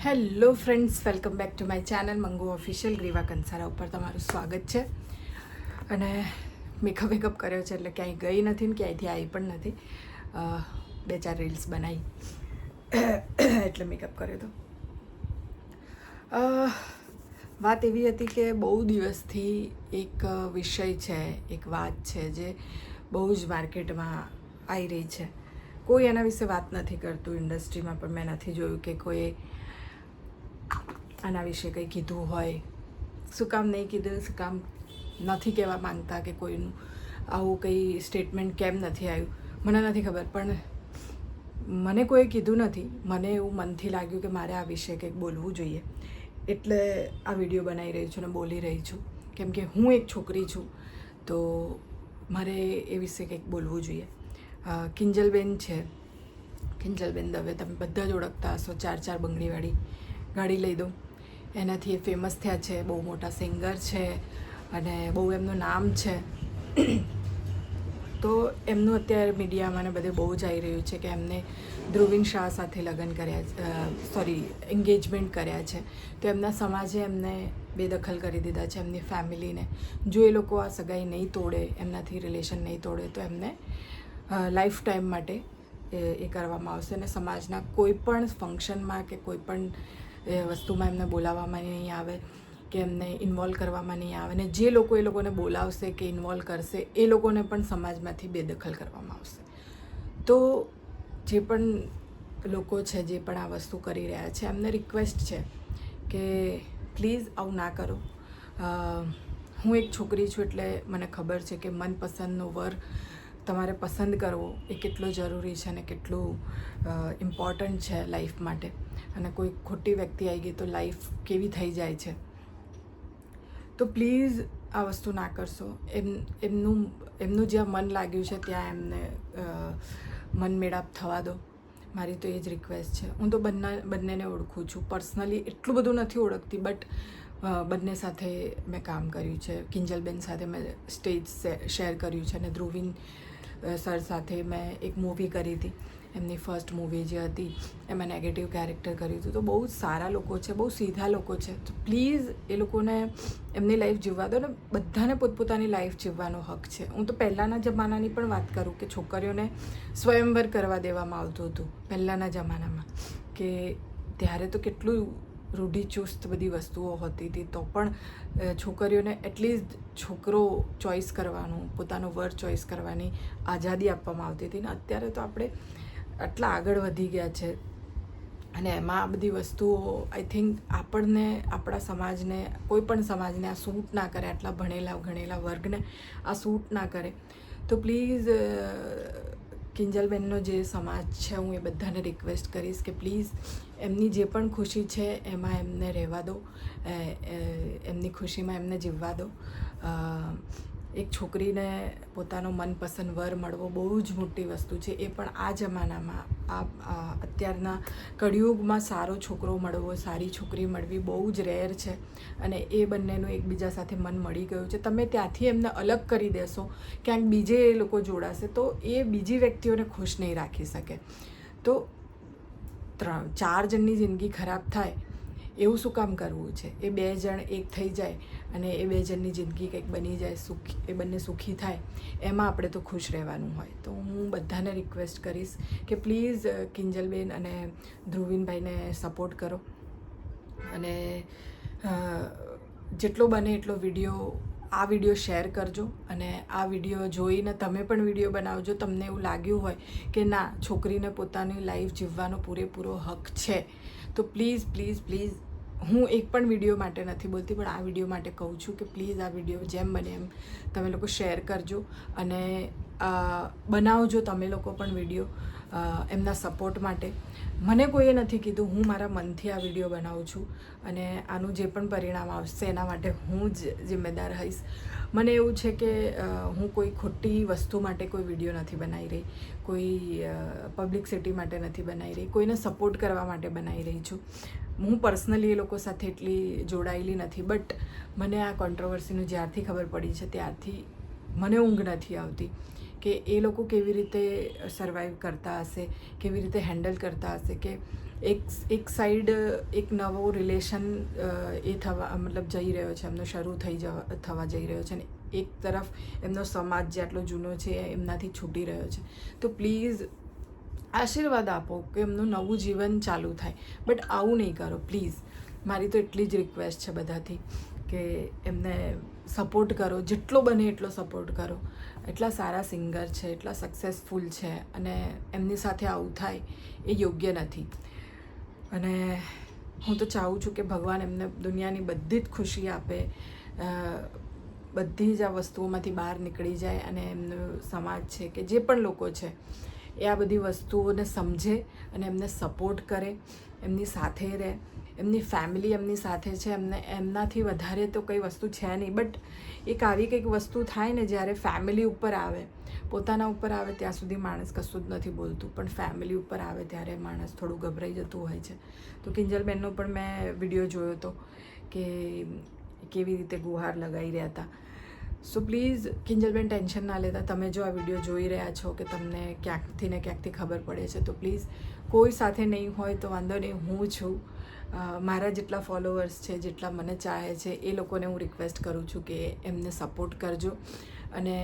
Hello friends, welcome back to my channel Mangu official. Griva Kansara ઉપર તમારું સ્વાગત છે. અને મેકઅપ કર્યો છે એટલે ક્યાંય ગઈ નથી ને ક્યાંયથી આવી પણ નથી. 2-4 રીલ્સ બનાવી એટલે મેકઅપ કર્યો હતો. વાત એવી હતી કે બહુ દિવસથી એક વિષય છે, એક વાત છે જે બહુ જ માર્કેટમાં આવી રહી છે. કોઈ એના વિશે વાત નથી કરતું ઇન્ડસ્ટ્રીમાં, પણ મેં નથી જોયું કે કોઈ આના વિશે કંઈ કીધું હોય. શું કામ નહીં કીધું, શું કામ નથી કહેવા માંગતા, કે કોઈનું આવું કંઈ સ્ટેટમેન્ટ કેમ નથી આવ્યું મને નથી ખબર. પણ મને કોઈ કીધું નથી. મને એવું મનથી લાગ્યું કે મારે આ વિશે કંઈક બોલવું જોઈએ, એટલે આ વિડીયો બનાવી રહી છું અને બોલી રહી છું. કેમ કે હું એક છોકરી છું તો મારે એ વિશે કંઈક બોલવું જોઈએ. કિંજલબેન છે, કિંજલબેન દવે, તમે બધા જ ઓળખતા હશો. 4 બંગડીવાળી ગાડી લઈ દો, એનાથી એ ફેમસ થયા છે. બહુ મોટા સિંગર છે અને બહુ એમનું નામ છે. તો એમનું અત્યારે મીડિયામાં ને બધે બહુ જ આવી રહ્યું છે કે એમને ધ્રુવીન શાહ સાથે લગ્ન કર્યા, એન્ગેજમેન્ટ કર્યા છે. તો એમના સમાજે એમને બેદખલ કરી દીધા છે, એમની ફેમિલીને. જો એ લોકો આ સગાઈ નહીં તોડે, એમનાથી રિલેશન નહીં તોડે, તો એમને લાઈફ ટાઈમ માટે એ કરવામાં આવશે. અને સમાજના કોઈ પણ ફંક્શનમાં કે કોઈ પણ વસ્તુમાં એમને બોલાવવામાં નહીં આવે, કે એમને ઇન્વોલ્વ કરવામાં નહીં આવે. ને જે લોકો એ લોકોને બોલાવશે કે ઇન્વોલ્વ કરશે, એ લોકોને પણ સમાજમાંથી બેદખલ કરવામાં આવશે. તો જે પણ લોકો છે, જે પણ આ વસ્તુ કરી રહ્યા છે, એમને રિક્વેસ્ટ છે કે પ્લીઝ આવું ના કરો. હું એક છોકરી છું એટલે મને ખબર છે કે મનપસંદનો વર તમારે પસંદ કરવો એ કેટલો જરૂરી છે અને કેટલું ઇમ્પોર્ટન્ટ છે લાઈફ માટે. અને કોઈ ખોટી વ્યક્તિ આવી ગઈ તો લાઈફ કેવી થઈ જાય છે. તો પ્લીઝ આ વસ્તુ ના કરશો. એમનું જ્યાં મન લાગ્યું છે ત્યાં એમને મન મેળાપ થવા દો. મારી તો એ જ રિક્વેસ્ટ છે. હું તો બંનેને ઓળખું છું પર્સનલી, એટલું બધું નથી ઓળખતી, બટ બંને સાથે મેં કામ કર્યું છે. કિંજલબેન સાથે મેં સ્ટેજ શેર કર્યું છે અને ધ્રુવીન સર સાથે મેં એક મૂવી કરી હતી. એમની ફર્સ્ટ મૂવી જે હતી એમાં નેગેટિવ કેરેક્ટર કર્યું હતું. તો બહુ જ સારા લોકો છે, બહુ સીધા લોકો છે. તો પ્લીઝ એ લોકોને એમની લાઈફ જીવવા દો ને. બધાને પોતપોતાની લાઈફ જીવવાનો હક છે. હું તો પહેલાંના જમાનાની પણ વાત કરું કે છોકરીઓને સ્વયંવર કરવા દેવામાં આવતું હતું પહેલાંના જમાનામાં, કે ત્યારે તો કેટલું રૂઢિચુસ્ત બધી વસ્તુઓ હોતી હતી. તો પણ છોકરીઓને એટલીસ્ટ છોકરો ચોઈસ કરવાનું, પોતાનો વર ચોઈસ કરવાની આઝાદી આપવામાં આવતી હતી. ને અત્યારે તો આપણે આટલા આગળ વધી ગયા છે અને એમાં આ બધી વસ્તુઓ આઈ થિંક આપણને, આપણા સમાજને, કોઈ પણ સમાજને આ સૂટ ના કરે. આટલા ભણેલા ગણેલા વર્ગને આ સૂટ ના કરે. તો પ્લીઝ કિંજલબેનનો જે સમાજ છે, હું એ બધાને રિક્વેસ્ટ કરીશ કે પ્લીઝ એમની જે પણ ખુશી છે એમાં એમને રહેવા દો, એમની ખુશીમાં એમને જીવવા દો. એક છોકરીને પોતાનો મનપસંદ વર મળવો બહુ જ મોટી વસ્તુ છે. એ પણ આ જમાનામાં, અત્યારના કળિયુગમાં સારો છોકરો મળવો, સારી છોકરી મળવી બહુ જ રેર છે. અને એ બંનેનું એકબીજા સાથે મન મળી ગયું છે. તમે ત્યાંથી એમને અલગ કરી દેશો, ક્યાંક બીજે એ લોકો જોડાશે, તો એ બીજી વ્યક્તિઓને ખુશ નહીં રાખી શકે. તો 4 જણની જિંદગી ખરાબ થાય એવું શું કામ કરવું છે? એ 2 જણ એક થઈ જાય અને એ 2 જણની જિંદગી કંઈક બની જાય, એ બંને સુખી થાય, એમાં આપણે તો ખુશ રહેવાનું હોય. તો હું બધાને રિક્વેસ્ટ કરીશ કે પ્લીઝ કિંજલબેન અને ધ્રુવીનભાઈને સપોર્ટ કરો. અને જેટલો બને એટલો આ વિડીયો શેર કરજો. અને આ વિડીયો જોઈને તમે પણ વિડીયો બનાવજો. તમને એવું લાગ્યું હોય કે ના, છોકરીને પોતાની લાઈફ જીવવાનો પૂરેપૂરો હક છે, તો પ્લીઝ પ્લીઝ પ્લીઝ, હું એક પણ વિડીયો માટે નથી બોલતી, પણ આ વિડીયો માટે કહું છું કે પ્લીઝ આ વિડીયો જેમ બને એમ તમે લોકો શેર કરજો અને બનાવજો તમે લોકો પણ વિડીયો એમના સપોર્ટ માટે. મને કોઈએ નથી કીધું, હું મારા મનથી આ વિડીયો બનાવું છું અને આનું જે પણ પરિણામ આવશે એના માટે હું જ જિમ્મેદાર હઈશ. મને એવું છે કે હું કોઈ ખોટી વસ્તુ માટે કોઈ વિડીયો નથી બનાવી રહી, કોઈ પબ્લિસિટી માટે નથી બનાવી રહી, કોઈને સપોર્ટ કરવા માટે બનાવી રહી છું. હું પર્સનલી એ લોકો સાથે એટલી જોડાયેલી નથી, બટ મને આ કોન્ટ્રોવર્સીનું જ્યારથી ખબર પડી છે ત્યારથી મને ઊંઘ નથી આવતી કે એ લોકો કેવી રીતે સર્વાઈવ કરતા હશે, કેવી રીતે હેન્ડલ કરતા હશે. કે એક સાઈડ એક નવો રિલેશન એ થવા મતલબ જઈ રહ્યો છે, એમનો શરૂ થવા જઈ રહ્યો છે, ને એક તરફ એમનો સમાજ જે આટલો જૂનો છે એમનાથી છૂટી રહ્યો છે. તો પ્લીઝ આશીર્વાદ આપો કે એમનું નવું જીવન ચાલુ થાય. બટ આવું નહીં કરો પ્લીઝ. મારી તો એટલી જ રિક્વેસ્ટ છે બધાથી કે એમને સપોર્ટ કરો, જેટલો બને એટલો સપોર્ટ કરો. એટલા સારા સિંગર છે, એટલા સક્સેસફુલ છે, અને એમની સાથે આવું થાય એ યોગ્ય નથી. અને હું તો ચાહું છું કે ભગવાન એમને દુનિયાની બધી જ ખુશી આપે, બધી જ આ વસ્તુઓમાંથી બહાર નીકળી જાય, અને એમનો સમાજ છે કે જે પણ લોકો છે એ આ બધી વસ્તુઓને સમજે અને એમને સપોર્ટ કરે, એમની સાથે રહે. એમની ફેમિલી એમની સાથે છે, એમનાથી વધારે તો કંઈ વસ્તુ છે નહીં. બટ એક આવી કંઈક વસ્તુ થાય ને જ્યારે ફેમિલી ઉપર આવે, પોતાના ઉપર આવે ત્યાં સુધી માણસ કશું જ નથી બોલતું, પણ ફેમિલી ઉપર આવે ત્યારે માણસ થોડું ગભરાઈ જતું હોય છે. તો કિંજલબેનનો પણ મેં વિડીયો જોયો હતો કે કેવી રીતે ગુહાર લગાવી રહ્યા હતા. સો પ્લીઝ કિંજલબેન ટેન્શન ના લેતા. તમે જો આ વિડીયો જોઈ રહ્યા છો કે તમને ક્યાંકથી ને ક્યાંકથી ખબર પડે છે, તો પ્લીઝ કોઈ સાથે નહીં હોય તો વાંધો નહીં, હું છું. મારા જેટલા ફોલોવર્સ છે, જેટલા મને ચાહે છે, એ લોકોને હું રિક્વેસ્ટ કરું છું કે એમને સપોર્ટ કરજો. અને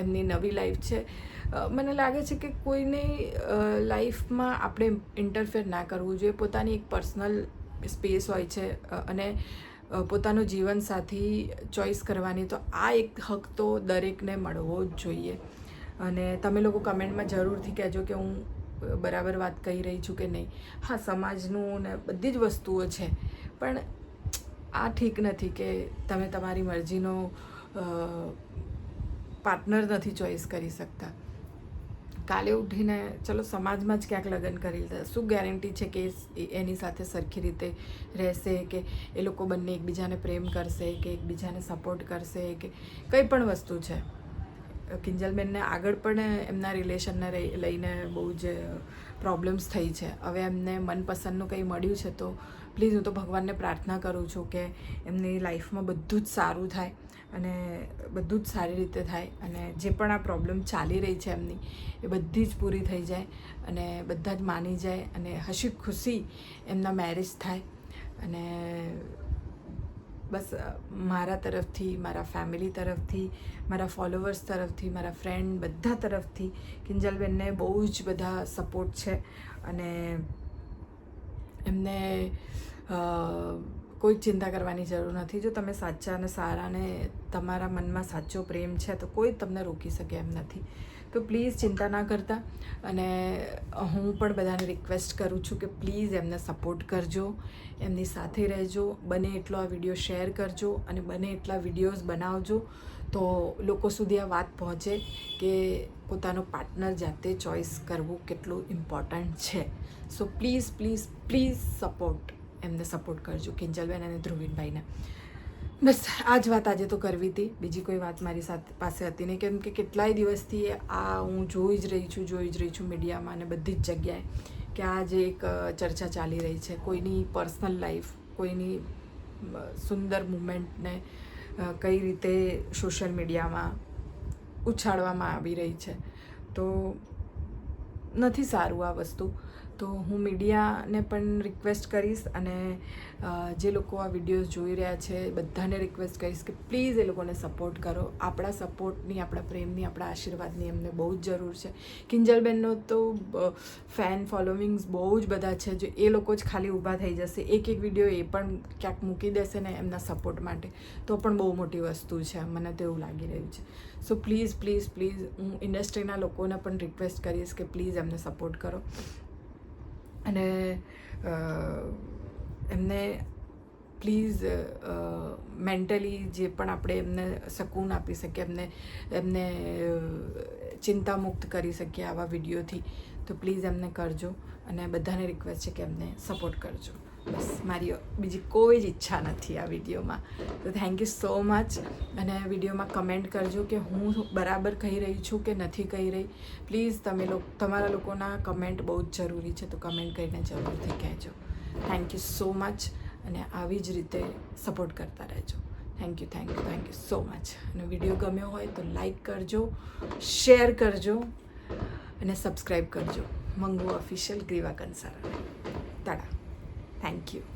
એમની નવી લાઈફ છે, મને લાગે છે કે કોઈની લાઈફમાં આપણે ઇન્ટરફેર ના કરવું જોઈએ. પોતાની એક પર્સનલ સ્પેસ હોય છે, અને પોતાનું જીવનસાથી ચોઈસ કરવાની, તો આ એક હક તો દરેકને મળવો જ જોઈએ. અને તમે લોકો કમેન્ટમાં જરૂરથી કહેજો કે હું બરાબર વાત કહી રહી છું કે નહીં. હા, સમાજનું ને બધી જ વસ્તુઓ છે, પણ આ ઠીક નથી કે તમે તમારી મરજીનો પાર્ટનર નથી ચોઈસ કરી શકતા. કાલે ઉઠીને ચલો સમાજમાં જ ક્યાંક લગ્ન કરી લીધા, શું ગેરંટી છે કે એની સાથે સરખી રીતે રહેશે, કે એ લોકો બંને એકબીજાને પ્રેમ કરશે, કે એકબીજાને સપોર્ટ કરશે, કે કંઈ પણ વસ્તુ છે. કિંજલબેનને આગળ પણ એમના રિલેશનને લઈને બહુ જ પ્રોબ્લેમ્સ થઈ છે. હવે એમને મનપસંદનું કંઈ મળ્યું છે, તો પ્લીઝ હું તો ભગવાનને પ્રાર્થના કરું છું કે એમની લાઈફમાં બધું જ સારું થાય અને બધું જ સારી રીતે થાય, અને જે પણ આ પ્રોબ્લેમ ચાલી રહી છે એમની, એ બધી જ પૂરી થઈ જાય, અને બધા જ માની જાય, અને હસી ખુશી એમના મેરેજ થાય. અને બસ મારા તરફથી, મારા ફેમિલી તરફથી, મારા ફોલોવર્સ તરફથી, મારા ફ્રેન્ડ બધા તરફથી કિંજલબેનને બહુ જ બધા સપોર્ટ છે. અને એમને કોઈ ચિંતા કરવાની જરૂર નથી. જો તમે સાચા અને સારા ને તમારા મનમાં સાચો પ્રેમ છે, તો કોઈ તમને રોકી શકે એમ નથી. તો પ્લીઝ ચિંતા ના કરતા. અને હું પણ બધાને રિક્વેસ્ટ કરું છું કે પ્લીઝ એમને સપોર્ટ કરજો, એમની સાથે રહેજો, બને એટલો આ વિડીયો શેર કરજો, અને બને એટલા વિડીયોઝ બનાવજો, તો લોકો સુધી આ વાત પહોંચે કે પોતાનો પાર્ટનર જાતે ચોઈસ કરવું કેટલું ઇમ્પોર્ટન્ટ છે. સો પ્લીઝ પ્લીઝ પ્લીઝ એમને સપોર્ટ કરજો, કિંજલબેન અને ધ્રુવીનભાઈને. બસ આ જ વાત આજે તો કરવી હતી, બીજી કોઈ વાત મારી પાસે હતી નહીં. કેમ કે કેટલાય દિવસથી આ હું જોઈ જ રહી છું મીડિયામાં અને બધી જ જગ્યાએ, કે આ જે એક ચર્ચા ચાલી રહી છે, કોઈની પર્સનલ લાઈફ, કોઈની સુંદર મુમેન્ટને કઈ રીતે સોશિયલ મીડિયામાં ઉછાળવામાં આવી રહી છે. તો નથી સારું આ વસ્તુ. તો હું મીડિયાને પણ રિક્વેસ્ટ કરીશ, અને જે લોકો આ વિડીયોઝ જોઈ રહ્યા છે બધાને રિક્વેસ્ટ કરીશ કે પ્લીઝ એ લોકોને સપોર્ટ કરો. આપણા સપોર્ટની, આપણા પ્રેમની, આપણા આશીર્વાદની એમને બહુ જ જરૂર છે. કિંજલબેનનો તો ફેન ફોલોવિંગ્સ બહુ જ બધા છે, જો એ લોકો જ ખાલી ઊભા થઈ જશે, એક વિડીયો એ પણ ક્યાંક મૂકી દેશે ને એમના સપોર્ટ માટે, તો પણ બહુ મોટી વસ્તુ છે. મને તો એવું લાગી રહ્યું છે. સો પ્લીઝ પ્લીઝ પ્લીઝ હું ઇન્ડસ્ટ્રીના લોકોને પણ રિક્વેસ્ટ કરીશ કે પ્લીઝ એમને સપોર્ટ કરો. અને એમને પ્લીઝ મેન્ટલી જે પણ આપણે એમને શકૂન આપી શકીએ, એમને ચિંતામુક્ત કરી શકીએ આવા વિડીયોથી, તો પ્લીઝ એમને કરજો. અને બધાને રિક્વેસ્ટ છે કે એમને સપોર્ટ કરજો. બસ મારી બીજી કોઈ જ ઈચ્છા નથી આ વિડીયોમાં. તો થેન્ક યુ સો મચ. અને વિડીયોમાં કમેન્ટ કરજો કે હું બરાબર કહી રહી છું કે નથી કહી રહી. પ્લીઝ તમારા લોકોના કમેન્ટ બહુ જ જરૂરી છે, તો કમેન્ટ કરીને જરૂરથી કહેજો. Thank you so much. અને આવી જ રીતે સપોર્ટ કરતા રહેજો. Thank you so much. અને વિડીયો ગમ્યો હોય તો લાઈક કરજો, શેર કરજો, અને સબસ્ક્રાઈબ કરજો મંગુ ઓફિશિયલ ગ્રીવા કંસારા. તળા. Thank you.